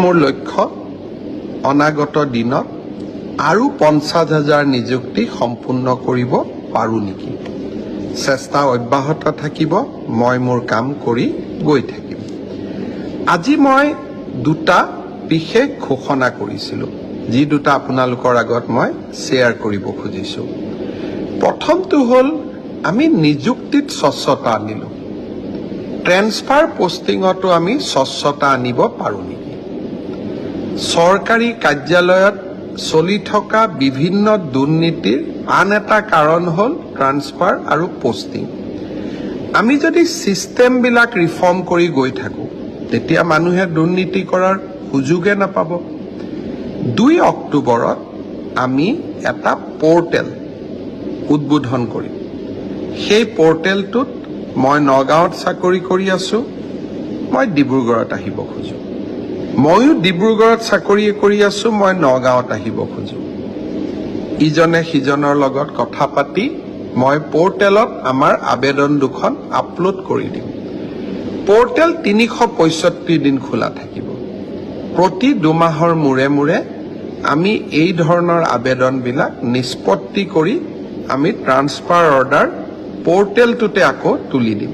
মোৰ লক্ষ্য অনাগত দিনত আৰু 50,000 নিযুক্তি সম্পূৰ্ণ কৰিব পাৰোঁ নেকি। চেষ্টা অব্যাহত থাকিব, মই মোৰ কাম কৰি গৈ থাকিম। আজি মই দুটা বিশেষ ঘোষণা কৰিছিলোঁ, যি দুটা আপোনালোকৰ আগত মই শ্বেয়াৰ কৰিব খুজিছোঁ। প্ৰথমটো হ'ল আমি নিযুক্তিত স্বচ্ছতা আনিলোঁ, ট্ৰেন্সফাৰ পোষ্টিঙতো আমি স্বচ্ছতা আনিব পাৰোঁ নেকি। চৰকাৰী কাৰ্যালয়ত চলি থকা বিভিন্ন দুৰ্নীতিৰ আন এটা কাৰণ হ'ল ট্ৰান্সফাৰ আৰু পোষ্টিং। আমি যদি ছিষ্টেমবিলাক ৰিফৰ্ম কৰি গৈ থাকোঁ, তেতিয়া মানুহে দুৰ্নীতি কৰাৰ সুযোগে নাপাব। 2 অক্টোবৰত আমি এটা পৰ্টেল উদ্বোধন কৰিম। সেই পৰ্টেলটোত মই নগাঁৱত চাকৰি কৰি আছোঁ, মই ডিব্ৰুগড়ত আহিব খোজোঁ। ময়ো ডিব্ৰুগড়ত চাকৰি কৰি আছোঁ, মই নগাঁৱত আহিব খোজোঁ। ইজনে সিজনৰ লগত কথা পাতি মই পৰ্টেলত আমাৰ আবেদন দুখন আপলোড কৰি দিম। পৰ্টেল 365 দিন খোলা থাকিব। প্ৰতি 2 মাহৰ মূৰে মূৰে আমি এই ধৰণৰ আবেদনবিলাক নিষ্পত্তি কৰি আমি ট্ৰান্সফাৰ অৰ্ডাৰ পৰ্টেলটোতে আকৌ তুলি দিম।